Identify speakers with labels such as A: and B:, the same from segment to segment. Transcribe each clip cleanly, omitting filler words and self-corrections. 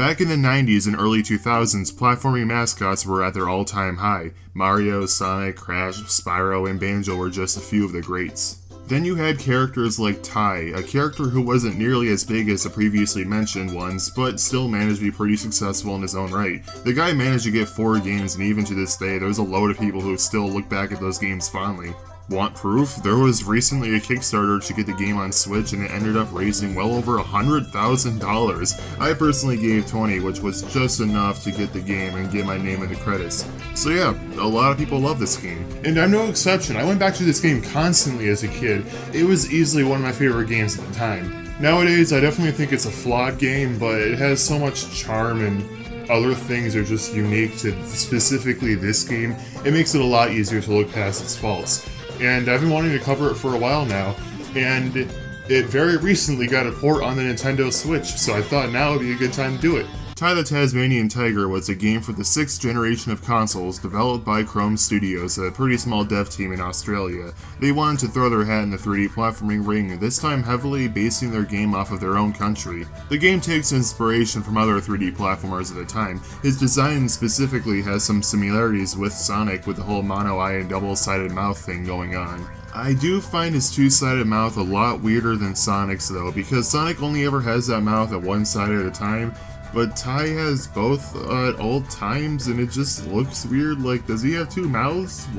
A: Back in the 90s and early 2000s, platforming mascots were at their all-time high. Mario, Sonic, Crash, Spyro, and Banjo were just a few of the greats. Then you had characters like Ty, a character who wasn't nearly as big as the previously mentioned ones, but still managed to be pretty successful in his own right. The guy managed to get 4 games, and even to this day, there's a load of people who still look back at those games fondly. Want proof? There was recently a Kickstarter to get the game on Switch, and it ended up raising well over $100,000. I personally gave 20, which was just enough to get the game and get my name in the credits. So yeah, a lot of people love this game. And I'm no exception. I went back to this game constantly as a kid. It was easily one of my favorite games at the time. Nowadays, I definitely think it's a flawed game, but it has so much charm and other things are just unique to specifically this game. It makes it a lot easier to look past its faults. And I've been wanting to cover it for a while now, and it very recently got a port on the Nintendo Switch, so I thought now would be a good time to do it. Ty the Tasmanian Tiger was a game for the 6th generation of consoles developed by Chrome Studios, a pretty small dev team in Australia. They wanted to throw their hat in the 3D platforming ring, this time heavily basing their game off of their own country. The game takes inspiration from other 3D platformers at the time. Its design specifically has some similarities with Sonic, with the whole mono eye and double-sided mouth thing going on. I do find his two-sided mouth a lot weirder than Sonic's though, because Sonic only ever has that mouth at one side at a time, but Ty has both at all times, and it just looks weird. Like, does he have 2 mouths?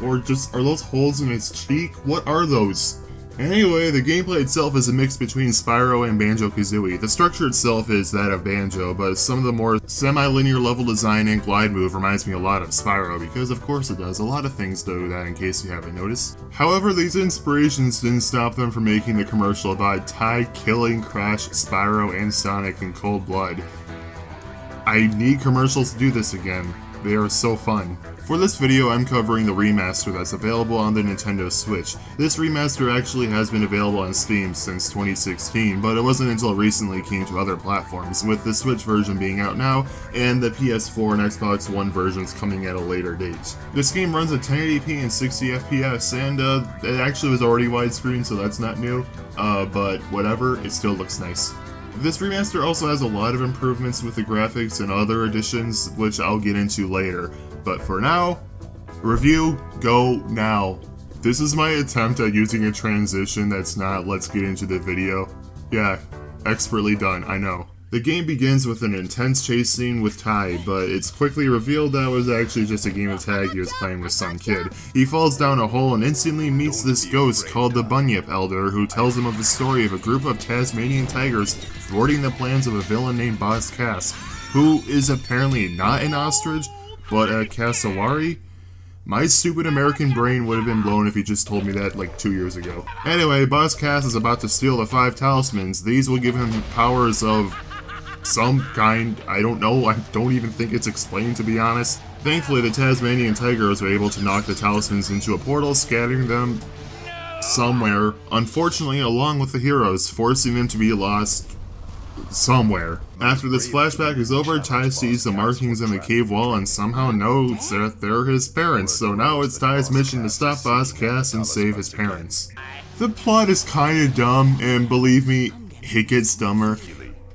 A: Or just, are those holes in his cheek? What are those? Anyway, the gameplay itself is a mix between Spyro and Banjo-Kazooie. The structure itself is that of Banjo, but some of the more semi-linear level design and glide move reminds me a lot of Spyro, because of course it does. A lot of things do that, in case you haven't noticed. However, these inspirations didn't stop them from making the commercial about Ty killing Crash, Spyro, and Sonic in cold blood. I need commercials to do this again. They are so fun. For this video, I'm covering the remaster that's available on the Nintendo Switch. This remaster actually has been available on Steam since 2016, but it wasn't until recently it came to other platforms, with the Switch version being out now, and the PS4 and Xbox One versions coming at a later date. This game runs at 1080p and 60 FPS, and it actually was already widescreen, so that's not new, but whatever, it still looks nice. This remaster also has a lot of improvements with the graphics and other additions, which I'll get into later. But for now, review, go now. This is my attempt at using a transition that's not let's get into the video. Yeah, expertly done, I know. The game begins with an intense chase scene with Ty, but it's quickly revealed that it was actually just a game of tag he was playing with some kid. He falls down a hole and instantly meets this ghost called the Bunyip Elder, who tells him of the story of a group of Tasmanian tigers thwarting the plans of a villain named Boss Cass, who is apparently not an ostrich, but a cassowary? My stupid American brain would have been blown if he just told me that like 2 years ago. Anyway, Boss Cass is about to steal the 5 talismans. These will give him powers of some kind. I don't know, I don't even think it's explained, to be honest. Thankfully, the Tasmanian tigers were able to knock the talismans into a portal, scattering them somewhere, unfortunately along with the heroes, forcing them to be lost somewhere. After this flashback is over, Ty sees the markings in the cave wall and somehow knows that they're his parents, so now it's Ty's mission to stop Boss Cass and save his parents. The plot is kinda dumb, and believe me, it gets dumber,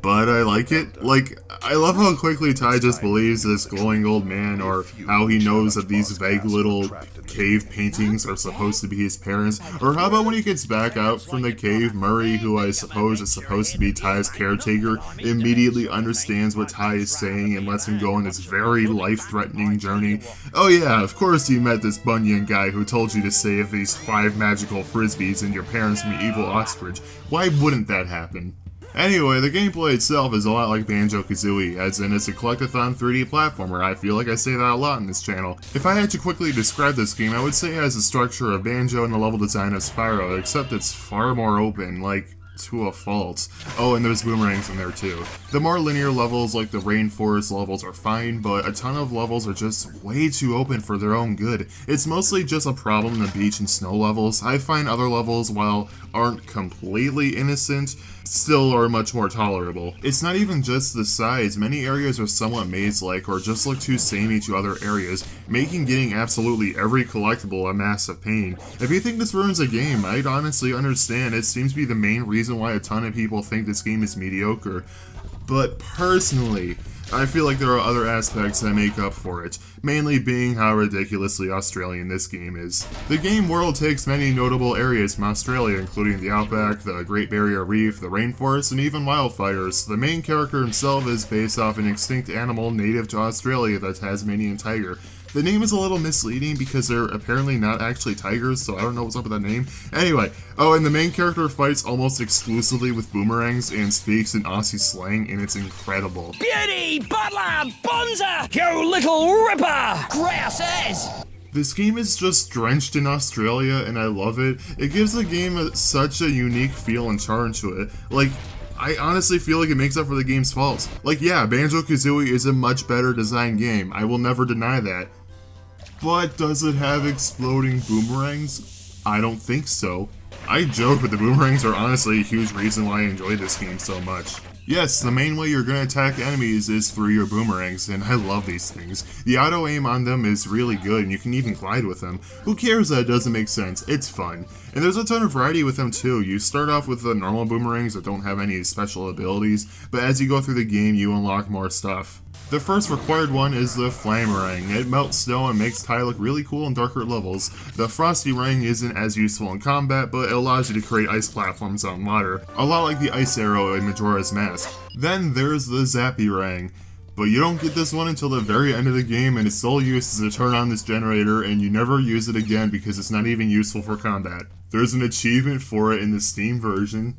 A: but I like it. Like, I love how quickly Ty just believes this glowing old man, or how he knows that these vague little cave paintings are supposed to be his parents, or how about when he gets back out from the cave, Murray, who I suppose is supposed to be Ty's caretaker, immediately understands what Ty is saying and lets him go on this very life-threatening journey. Oh yeah, of course you met this Bunyan guy who told you to save these 5 magical frisbees and your parents from the evil ostrich. Why wouldn't that happen? Anyway, the gameplay itself is a lot like Banjo-Kazooie, as in it's a Collect-a-thon 3D platformer. I feel like I say that a lot in this channel. If I had to quickly describe this game, I would say it has the structure of Banjo and the level design of Spyro, except it's far more open, like, to a fault. Oh, and there's Boomerangs in there too. The more linear levels, like the rainforest levels, are fine, but a ton of levels are just way too open for their own good. It's mostly just a problem in the beach and snow levels. I find other levels, while aren't completely innocent, still are much more tolerable. It's not even just the size. Many areas are somewhat maze-like or just look too samey to other areas, making getting absolutely every collectible a massive pain. If you think this ruins a game, I'd honestly understand. It seems to be the main reason why a ton of people think this game is mediocre. but personally, I feel like there are other aspects that make up for it, mainly being how ridiculously Australian this game is. The game world takes many notable areas from Australia, including the outback, the Great Barrier Reef, the rainforest, and even wildfires. The main character himself is based off an extinct animal native to Australia, the Tasmanian tiger. The name is a little misleading because they're apparently not actually tigers, so I don't know what's up with that name. Anyway, oh, and the main character fights almost exclusively with boomerangs and speaks in Aussie slang, and it's incredible.
B: Beauty, butler, bonza, you little ripper, grouses.
A: This game is just drenched in Australia, and I love it. It gives the game such a unique feel and charm to it. Like, I honestly feel like it makes up for the game's faults. Like, yeah, Banjo-Kazooie is a much better designed game. I will never deny that. But does it have exploding boomerangs? I don't think so. I joke, but the boomerangs are honestly a huge reason why I enjoy this game so much. Yes, the main way you're gonna attack enemies is through your boomerangs, and I love these things. The auto aim on them is really good, and you can even glide with them. Who cares that it doesn't make sense? It's fun. And there's a ton of variety with them too. You start off with the normal boomerangs that don't have any special abilities, but as you go through the game, you unlock more stuff. The first required one is the Flamerang. It melts snow and makes Ty look really cool in darker levels. The Frosty Rang isn't as useful in combat, but it allows you to create ice platforms on water, a lot like the Ice Arrow in Majora's Mask. Then there's the Zappy Rang. But you don't get this one until the very end of the game, and its sole use is to turn on this generator, and you never use it again because it's not even useful for combat. There's an achievement for it in the Steam version.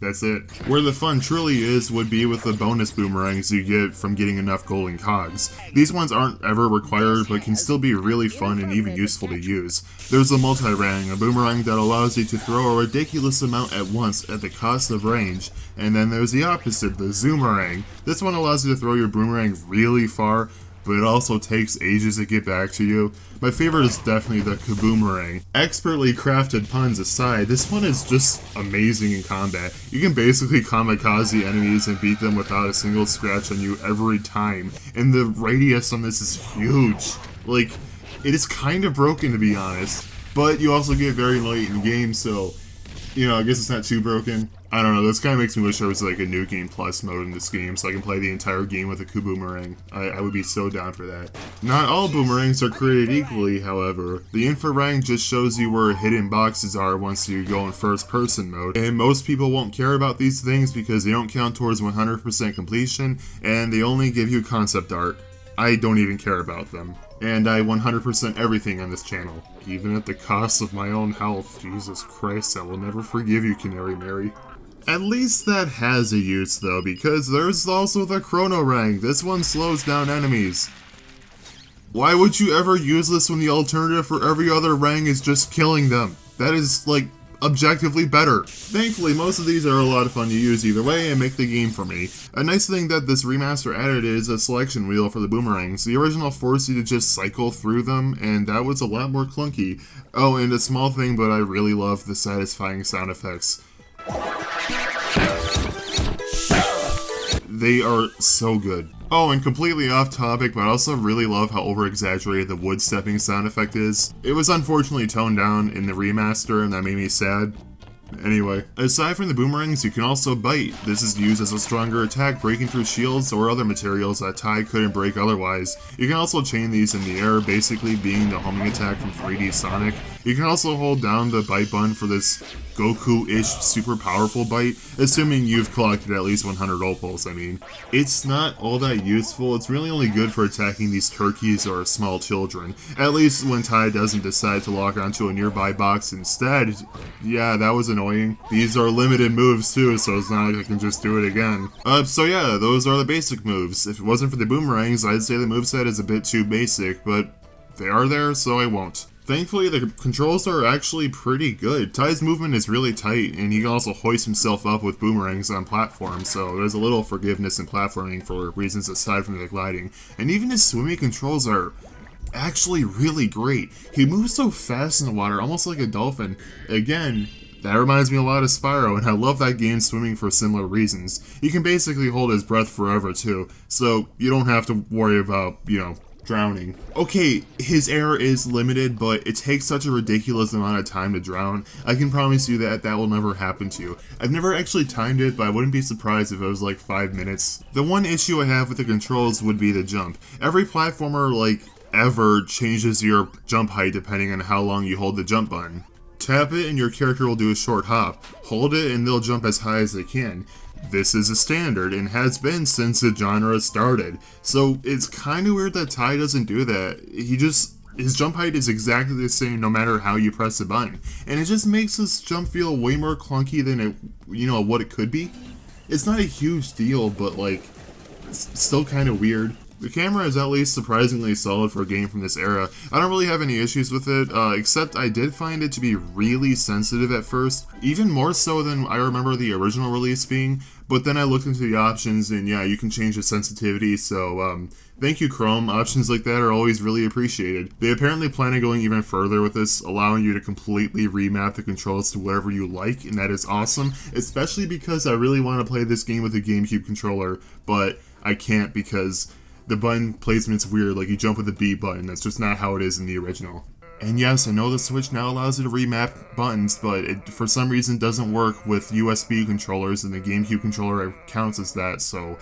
A: That's it. Where the fun truly is would be with the bonus boomerangs you get from getting enough golden cogs. These ones aren't ever required, but can still be really fun and even useful to use. There's the multi-rang, a boomerang that allows you to throw a ridiculous amount at once at the cost of range. And then there's the opposite, the zoomerang. This one allows you to throw your boomerang really far, but it also takes ages to get back to you. My favorite is definitely the Kaboomerang. Expertly crafted puns aside, this one is just amazing in combat. You can basically kamikaze enemies and beat them without a single scratch on you every time, and the radius on this is huge. Like, it is kind of broken to be honest, but you also get very late in the game, so, you know, I guess it's not too broken. I don't know, this kind of makes me wish there was like a New Game Plus mode in this game so I can play the entire game with a Kaboomerang. I would be so down for that. Not all boomerangs are created equally, however. The Infrarang just shows you where hidden boxes are once you go in first person mode, and most people won't care about these things because they don't count towards 100% completion, and they only give you concept art. I don't even care about them. And I 100% everything on this channel, even at the cost of my own health. Jesus Christ, I will never forgive you, Canary Mary. At least that has a use though, because there's also the Chronorang. This one slows down enemies. Why would you ever use this when the alternative for every other rang is just killing them? That is, like, objectively better. Thankfully, most of these are a lot of fun to use either way and make the game for me. A nice thing that this remaster added is a selection wheel for the boomerangs. The original forced you to just cycle through them, and that was a lot more clunky. Oh, and a small thing, but I really love the satisfying sound effects. They are so good. Oh, and completely off topic, but I also really love how over-exaggerated the wood stepping sound effect is. It was unfortunately toned down in the remaster, and that made me sad. Anyway, aside from the boomerangs, you can also bite. This is used as a stronger attack, breaking through shields or other materials that Ty couldn't break otherwise. You can also chain these in the air, basically being the homing attack from 3D Sonic. You can also hold down the bite button for this Goku-ish super powerful bite, assuming you've collected at least 100 opals, I mean. It's not all that useful, it's really only good for attacking these turkeys or small children. At least when Ty doesn't decide to lock onto a nearby box instead. Yeah, that was annoying. These are limited moves too, so it's not like I can just do it again. So yeah, those are the basic moves. If it wasn't for the boomerangs, I'd say the moveset is a bit too basic, but they are there, so I won't. Thankfully, the controls are actually pretty good. Ty's movement is really tight, and he can also hoist himself up with boomerangs on platforms, so there's a little forgiveness in platforming for reasons aside from the gliding. And even his swimming controls are actually really great. He moves so fast in the water, almost like a dolphin. Again, that reminds me a lot of Spyro, and I love that game swimming for similar reasons. He can basically hold his breath forever too, so you don't have to worry about, you know, Drowning. Okay, his error is limited, but it takes such a ridiculous amount of time to drown. I can promise you that that will never happen to you. I've never actually timed it, but I wouldn't be surprised if it was like 5 minutes. The one issue I have with the controls would be the jump. Every platformer, like, ever changes your jump height depending on how long you hold the jump button. Tap it and your character will do a short hop. Hold it and they'll jump as high as they can. This is a standard and has been since the genre started. So it's kind of weird that Ty doesn't do that. His jump height is exactly the same no matter how you press the button. And it just makes this jump feel way more clunky than it, what it could be. It's not a huge deal, but like, it's still kind of weird. The camera is at least surprisingly solid for a game from this era. I don't really have any issues with it, except I did find it to be really sensitive at first, even more so than I remember the original release being, but then I looked into the options and yeah, you can change the sensitivity, so thank you Chrome, options like that are always really appreciated. They apparently plan on going even further with this, allowing you to completely remap the controls to whatever you like, and that is awesome, especially because I really want to play this game with a GameCube controller, but I can't because the button placement's weird, like you jump with the B button, that's just not how it is in the original. And yes, I know the Switch now allows you to remap buttons, but it for some reason doesn't work with USB controllers, and the GameCube controller counts as that, so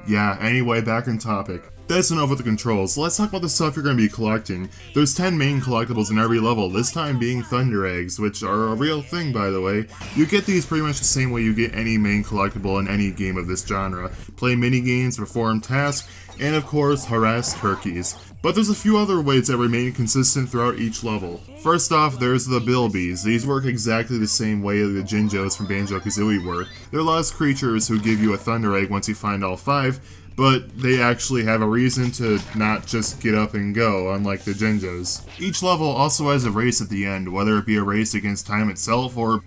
A: yeah, anyway, back on topic. That's enough with the controls. Let's talk about the stuff you're going to be collecting. There's 10 main collectibles in every level, this time being Thunder Eggs, which are a real thing by the way. You get these pretty much the same way you get any main collectible in any game of this genre. Play minigames, perform tasks, and of course, harass turkeys. But there's a few other ways that remain consistent throughout each level. First off, there's the Bilbies. These work exactly the same way the Jinjos from Banjo-Kazooie work. They're lost creatures who give you a Thunder Egg once you find all 5, but they actually have a reason to not just get up and go, unlike the Jinjos. Each level also has a race at the end, whether it be a race against time itself or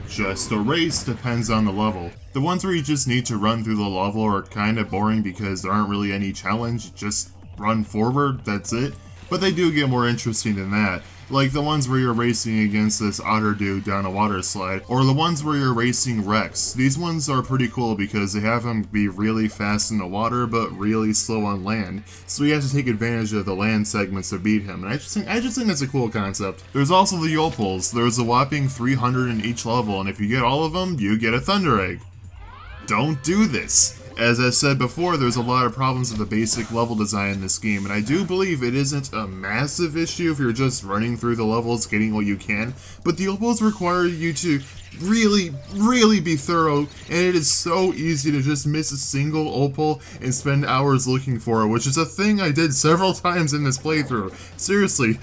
A: just a race, depends on the level. The ones where you just need to run through the level are kinda boring because there aren't really any challenge, just run forward, that's it. But they do get more interesting than that. Like the ones where you're racing against this otter dude down a water slide, or the ones where you're racing Rex. These ones are pretty cool because they have him be really fast in the water but really slow on land, so you have to take advantage of the land segments to beat him, and I just think that's a cool concept. There's also the Yopals. There's a whopping 300 in each level, and if you get all of them, you get a Thunder Egg. Don't do this! As I said before, there's a lot of problems with the basic level design in this game, and I do believe it isn't a massive issue if you're just running through the levels, getting what you can, but the opals require you to really be thorough, and it is so easy to just miss a single opal and spend hours looking for it, which is a thing I did several times in this playthrough. Seriously,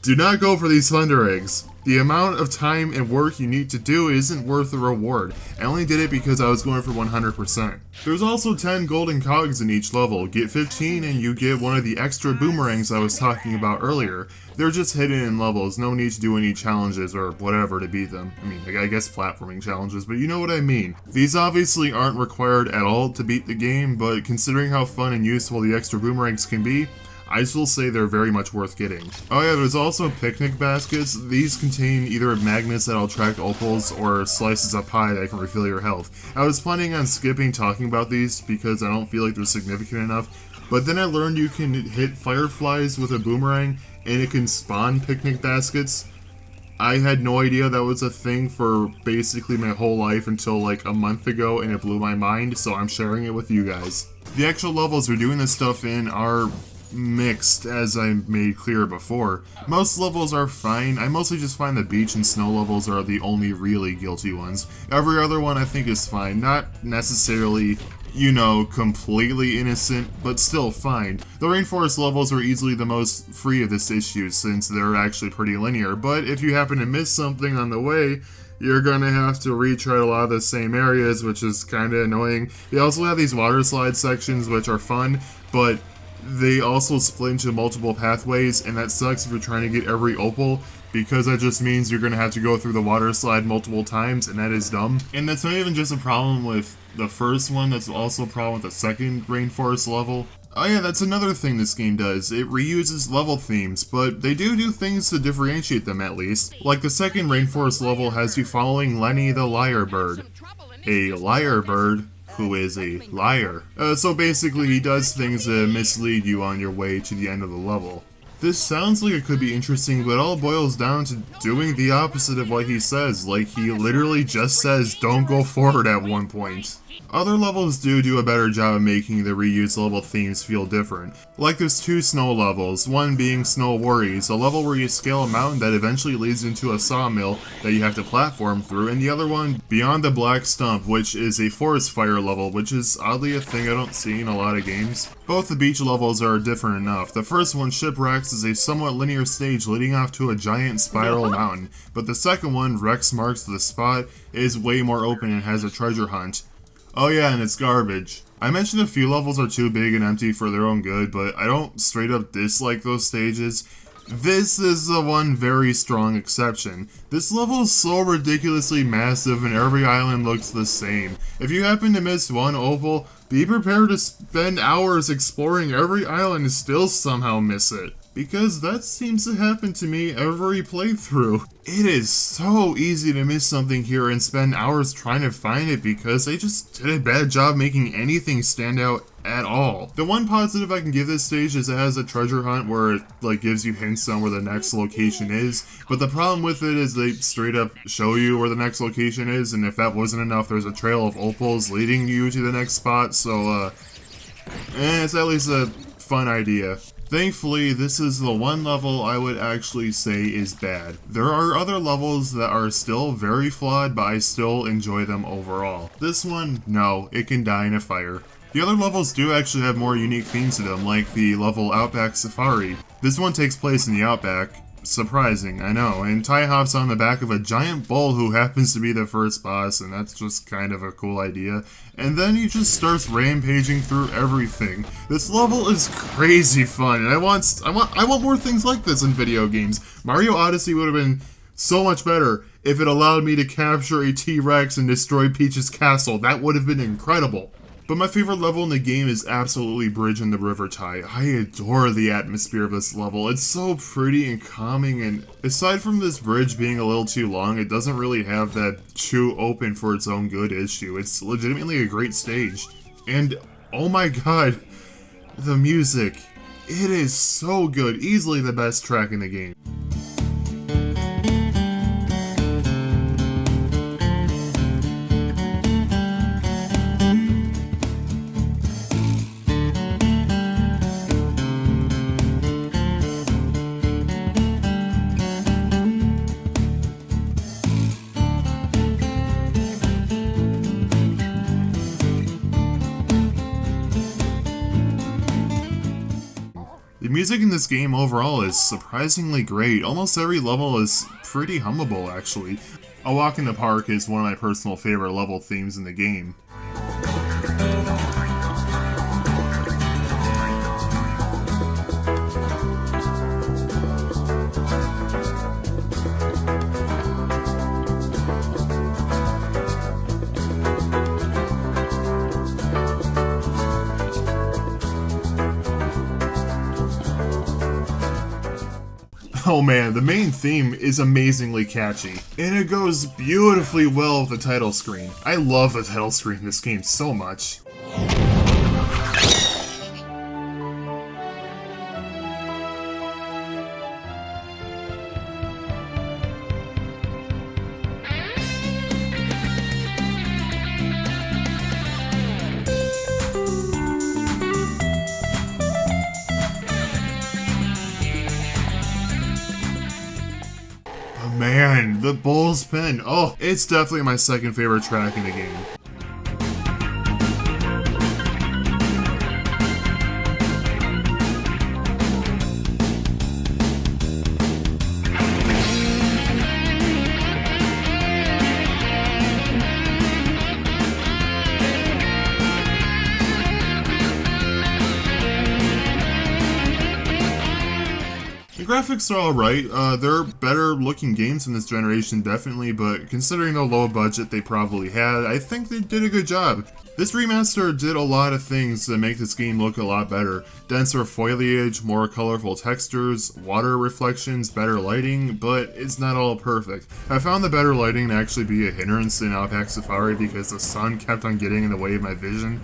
A: do not go for these Thunder Eggs. The amount of time and work you need to do isn't worth the reward. I only did it because I was going for 100%. There's also 10 golden cogs in each level. Get 15 and you get one of the extra boomerangs I was talking about earlier. They're just hidden in levels, no need to do any challenges or whatever to beat them. I mean, I guess platforming challenges, but you know what I mean. These obviously aren't required at all to beat the game, but considering how fun and useful the extra boomerangs can be, I still say they're very much worth getting. Oh yeah, there's also picnic baskets. These contain either magnets that'll attract opals or slices of pie that can refill your health. I was planning on skipping talking about these because I don't feel like they're significant enough, but then I learned you can hit fireflies with a boomerang and it can spawn picnic baskets. I had no idea that was a thing for basically my whole life until like a month ago, and it blew my mind, so I'm sharing it with you guys. The actual levels we're doing this stuff in are mixed, as I made clear before. Most levels are fine. I mostly just find the beach and snow levels are the only really guilty ones. Every other one I think is fine. Not necessarily, completely innocent, but still fine. The rainforest levels are easily the most free of this issue since they're actually pretty linear, but if you happen to miss something on the way, you're gonna have to retread a lot of the same areas, which is kinda annoying. They also have these water slide sections which are fun, but they also split into multiple pathways, and that sucks if you're trying to get every opal, because that just means you're going to have to go through the water slide multiple times, and that is dumb. And that's not even just a problem with the first one, that's also a problem with the second rainforest level. Oh yeah, that's another thing this game does. It reuses level themes, but they do things to differentiate them at least. Like the second rainforest level has you following Lenny the lyrebird. A lyrebird? who is a liar. So basically he does things to mislead you on your way to the end of the level. This sounds like it could be interesting, but it all boils down to doing the opposite of what he says. Like, he literally just says, don't go forward at one point. Other levels do a better job of making the reused level themes feel different. Like there's 2 snow levels, one being Snow Worries, a level where you scale a mountain that eventually leads into a sawmill that you have to platform through, and the other one, Beyond the Black Stump, which is a forest fire level, which is oddly a thing I don't see in a lot of games. Both the beach levels are different enough. The first one, Shipwrecks, is a somewhat linear stage leading off to a giant spiral mountain, but the second one, Rex Marks the Spot, is way more open and has a treasure hunt. Oh yeah, and it's garbage. I mentioned a few levels are too big and empty for their own good, but I don't straight up dislike those stages. This is the one very strong exception. This level is so ridiculously massive and every island looks the same. If you happen to miss one opal, be prepared to spend hours exploring every island and still somehow miss it. Because that seems to happen to me every playthrough. It is so easy to miss something here and spend hours trying to find it because they just did a bad job making anything stand out at all. The one positive I can give this stage is it has a treasure hunt where it gives you hints on where the next location is, but the problem with it is they straight up show you where the next location is, and if that wasn't enough, there's a trail of opals leading you to the next spot, so it's at least a fun idea. Thankfully, this is the one level I would actually say is bad. There are other levels that are still very flawed, but I still enjoy them overall. This one, no, it can die in a fire. The other levels do actually have more unique themes to them, like the level Outback Safari. This one takes place in the Outback. Surprising, I know, and Ty hops on the back of a giant bull who happens to be the first boss, and that's just kind of a cool idea. And then he just starts rampaging through everything. This level is crazy fun, and I want more things like this in video games. Mario Odyssey would have been so much better if it allowed me to capture a T-Rex and destroy Peach's castle. That would have been incredible. But my favorite level in the game is absolutely Bridge in the River Ty. I adore the atmosphere of this level. It's so pretty and calming, and aside from this bridge being a little too long, it doesn't really have that too open for its own good issue. It's legitimately a great stage. And oh my god, the music. It is so good. Easily the best track in the game. The music in this game overall is surprisingly great. Almost every level is pretty hummable, actually. A Walk in the Park is one of my personal favorite level themes in the game. Oh man, the main theme is amazingly catchy, and it goes beautifully well with the title screen. I love the title screen in this game so much. Man, the bull spin. Oh, it's definitely my second favorite track in the game. The graphics are alright, they're better looking games in this generation definitely, but considering the low budget they probably had, I think they did a good job. This remaster did a lot of things to make this game look a lot better. Denser foliage, more colorful textures, water reflections, better lighting, but it's not all perfect. I found the better lighting to actually be a hindrance in Outback Safari because the sun kept on getting in the way of my vision.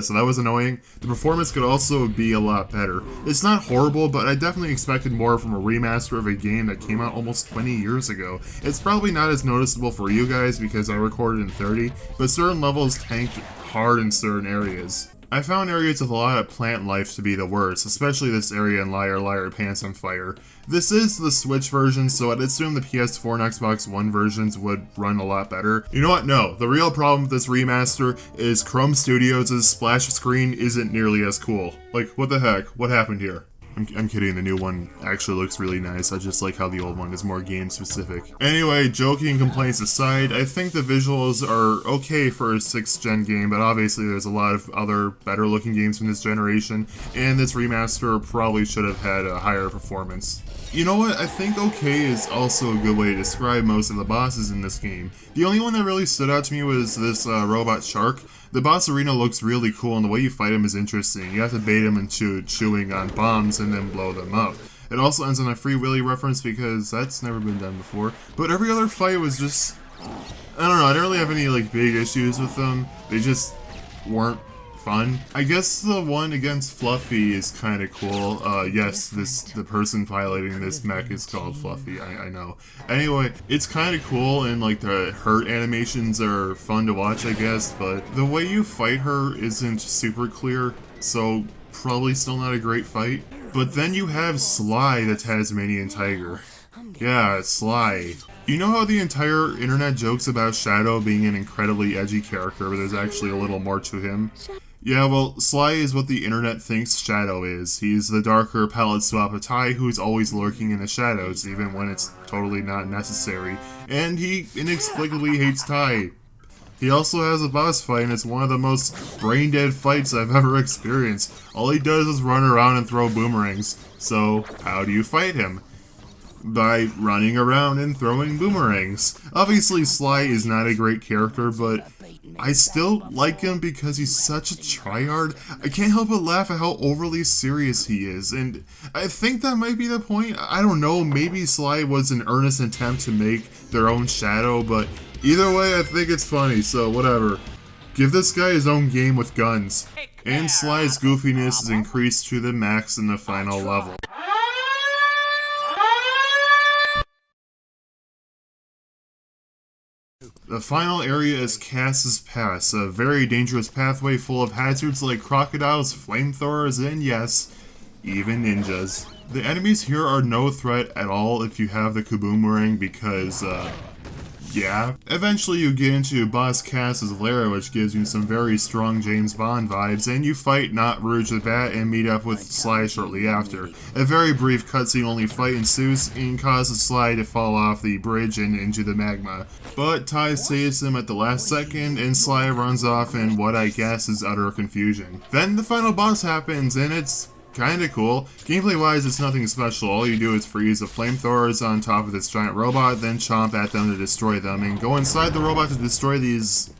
A: So that was annoying. The performance could also be a lot better. It's not horrible, but I definitely expected more from a remaster of a game that came out almost 20 years ago. It's probably not as noticeable for you guys because I recorded in 30, but certain levels tanked hard in certain areas. I found areas with a lot of plant life to be the worst, especially this area in Liar Liar Pants on Fire. This is the Switch version, so I'd assume the PS4 and Xbox One versions would run a lot better. You know what? No. The real problem with this remaster is Chrome Studios' splash screen isn't nearly as cool. Like, what the heck? What happened here? I'm kidding, the new one actually looks really nice. I just like how the old one is more game specific. Anyway, joking complaints aside, I think the visuals are okay for a 6th gen game, but obviously there's a lot of other better looking games from this generation, and this remaster probably should have had a higher performance. You know what, I think okay is also a good way to describe most of the bosses in this game. The only one that really stood out to me was this robot shark. The boss arena looks really cool and the way you fight him is interesting. You have to bait him into chewing on bombs and then blow them up. It also ends on a Free Willy reference because that's never been done before. But every other fight was just... I don't know, I didn't really have any like big issues with them. They just weren't fun. I guess the one against Fluffy is kind of cool. Yes, the person piloting this mech is called Fluffy, I know. Anyway, it's kind of cool and like the hurt animations are fun to watch, I guess, but the way you fight her isn't super clear, so probably still not a great fight. But then you have Sly the Tasmanian Tiger. Yeah, Sly. You know how the entire internet jokes about Shadow being an incredibly edgy character, but there's actually a little more to him? Yeah, well, Sly is what the internet thinks Shadow is. He's the darker palette swap of Tai who's always lurking in the shadows, even when it's totally not necessary. And he inexplicably hates Tai. He also has a boss fight, and it's one of the most brain-dead fights I've ever experienced. All he does is run around and throw boomerangs. So, how do you fight him? By running around and throwing boomerangs. Obviously, Sly is not a great character, but I still like him because he's such a tryhard. I can't help but laugh at how overly serious he is, and I think that might be the point. I don't know, maybe Sly was an earnest attempt to make their own Shadow, but either way, I think it's funny, so whatever. Give this guy his own game with guns. And Sly's goofiness is increased to the max in the final level. The final area is Cass's Pass, a very dangerous pathway full of hazards like crocodiles, flamethrowers, and yes, even ninjas. The enemies here are no threat at all if you have the Boomerang because, yeah. Eventually you get into Boss Cass's lair, which gives you some very strong James Bond vibes, and you fight Not Rouge the Bat and meet up with Sly shortly after. A very brief cutscene only fight ensues and causes Sly to fall off the bridge and into the magma. But Tai saves him at the last second, and Sly runs off in what I guess is utter confusion. Then the final boss happens, and it's kinda cool. Gameplay-wise, it's nothing special. All you do is freeze the flamethrowers on top of this giant robot, then chomp at them to destroy them, and go inside the robot to destroy these,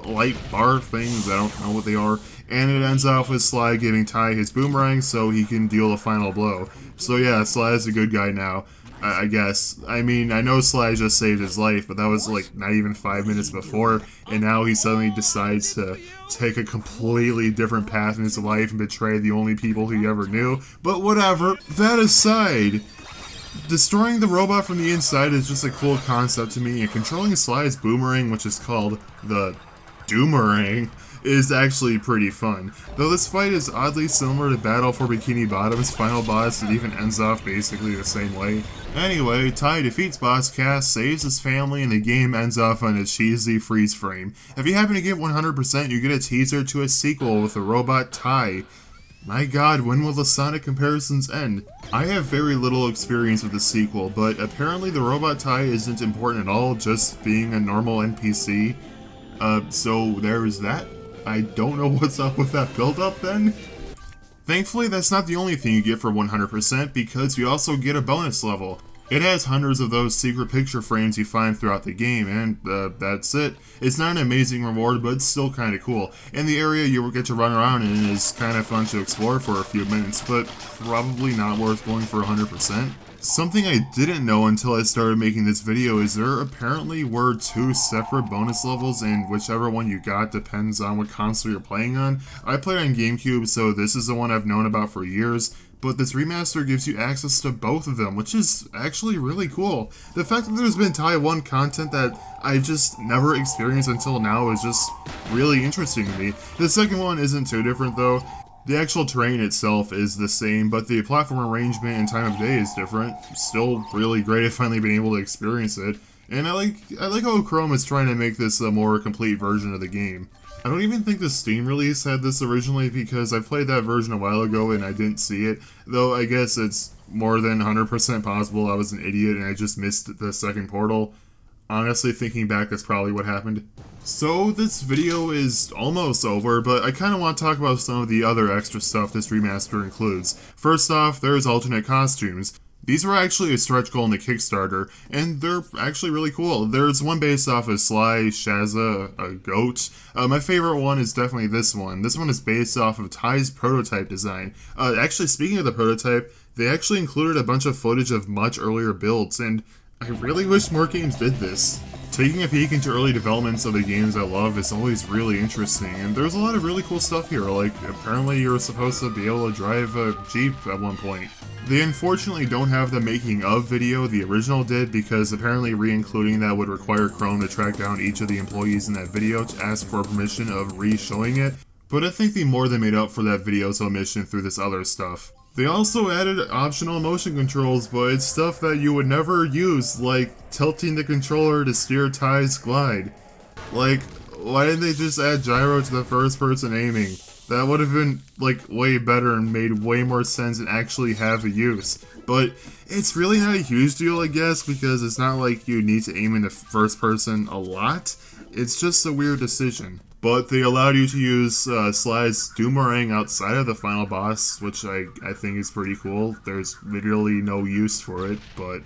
A: light bar things. I don't know what they are. And it ends off with Sly giving Tai his boomerang so he can deal the final blow. So yeah, Sly is a good guy now. I guess. I mean, I know Sly just saved his life, but that was like not even 5 minutes before, and now he suddenly decides to take a completely different path in his life and betray the only people he ever knew. But whatever. That aside, destroying the robot from the inside is just a cool concept to me, and controlling Sly's boomerang, which is called the Doomerang, is actually pretty fun. Though this fight is oddly similar to Battle for Bikini Bottom's final boss, it even ends off basically the same way. Anyway, Tai defeats Boss Cass, saves his family, and the game ends off on a cheesy freeze frame. If you happen to get 100%, you get a teaser to a sequel with the robot Tai. My god, when will the Sonic comparisons end? I have very little experience with the sequel, but apparently the robot Tai isn't important at all, just being a normal NPC. So there's that. I don't know what's up with that build-up then. Thankfully, that's not the only thing you get for 100%, because you also get a bonus level. It has hundreds of those secret picture frames you find throughout the game, and that's it. It's not an amazing reward, but it's still kind of cool. And the area you will get to run around in is kind of fun to explore for a few minutes, but probably not worth going for 100%. Something I didn't know until I started making this video is there apparently were 2 separate bonus levels, and whichever one you got depends on what console you're playing on. I played on GameCube, so this is the one I've known about for years, but this remaster gives you access to both of them, which is actually really cool. The fact that there's been Tie 1 content that I've just never experienced until now is just really interesting to me. The second one isn't too different though. The actual terrain itself is the same, but the platform arrangement and time of day is different. Still really great at finally being able to experience it. And I like how Chrome is trying to make this a more complete version of the game. I don't even think the Steam release had this originally because I played that version a while ago and I didn't see it. Though I guess it's more than 100% possible I was an idiot and I just missed the second portal. Honestly, thinking back, that's probably what happened. So this video is almost over, but I kind of want to talk about some of the other extra stuff this remaster includes. First off, there's alternate costumes. These were actually a stretch goal in the Kickstarter, and they're actually really cool. There's one based off of Sly, Shazza, a goat. My favorite one is definitely this one. This one is based off of Ty's prototype design. Actually, speaking of the prototype, they actually included a bunch of footage of much earlier builds, and I really wish more games did this. Taking a peek into early developments of the games I love is always really interesting, and there's a lot of really cool stuff here, like apparently you're supposed to be able to drive a Jeep at one point. They unfortunately don't have the making of video the original did, because apparently re-including that would require Chrome to track down each of the employees in that video to ask for permission of re-showing it, but I think they more than made up for that video's omission through this other stuff. They also added optional motion controls, but it's stuff that you would never use, like tilting the controller to steer Ty's glide. Like, why didn't they just add gyro to the first person aiming? That would have been, like, way better and made way more sense and actually have a use. But it's really not a huge deal, I guess, because it's not like you need to aim in the first person a lot. It's just a weird decision. But they allowed you to use Sly's Boomerang outside of the final boss, which I think is pretty cool. There's literally no use for it, but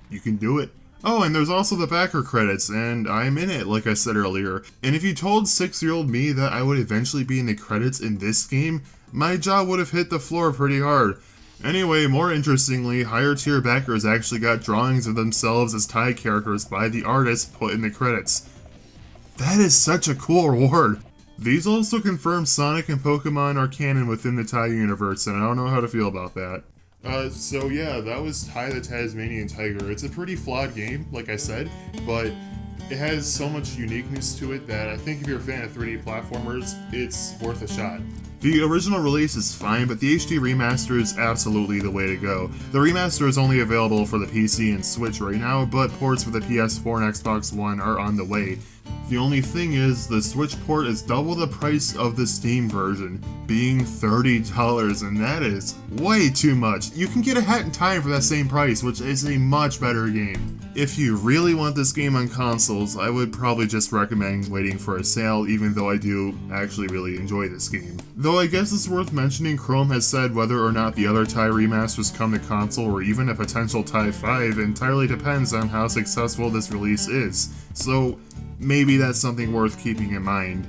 A: you can do it. Oh, and there's also the backer credits, and I'm in it, like I said earlier. And if you told 6-year-old me that I would eventually be in the credits in this game, my jaw would have hit the floor pretty hard. Anyway, more interestingly, higher tier backers actually got drawings of themselves as Ty characters by the artist put in the credits. That is such a cool reward! These also confirm Sonic and Pokemon are canon within the Ty universe, and I don't know how to feel about that. So yeah, that was Ty the Tasmanian Tiger. It's a pretty flawed game, like I said, but it has so much uniqueness to it that I think if you're a fan of 3D platformers, it's worth a shot. The original release is fine, but the HD remaster is absolutely the way to go. The remaster is only available for the PC and Switch right now, but ports for the PS4 and Xbox One are on the way. The only thing is, the Switch port is double the price of the Steam version, being $30, and that is way too much. You can get a Hat in Time for that same price, which is a much better game. If you really want this game on consoles, I would probably just recommend waiting for a sale, even though I do actually really enjoy this game. Though I guess it's worth mentioning, Chrome has said whether or not the other Ty remasters come to console or even a potential Ty 5 entirely depends on how successful this release is. So maybe that's something worth keeping in mind.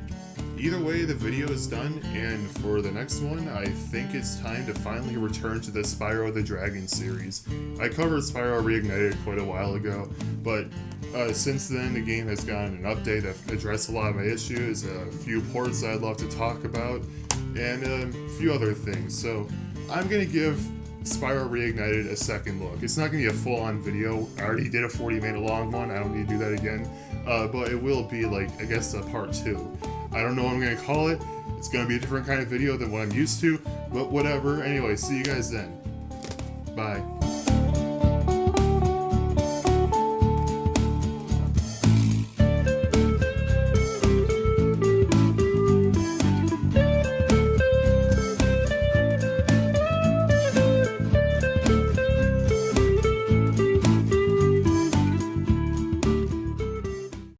A: Either way, the video is done, and for the next one, I think it's time to finally return to the Spyro the Dragon series. I covered Spyro Reignited quite a while ago, but since then the game has gotten an update that addressed a lot of my issues, a few ports I'd love to talk about, and a few other things. So I'm going to give Spyro Reignited a second look. It's not going to be a full-on video. I already did a 40-minute long one. I don't need to do that again. But it will be, like, I guess, a part 2. I don't know what I'm going to call it. It's going to be a different kind of video than what I'm used to, but whatever. Anyway, see you guys then. Bye.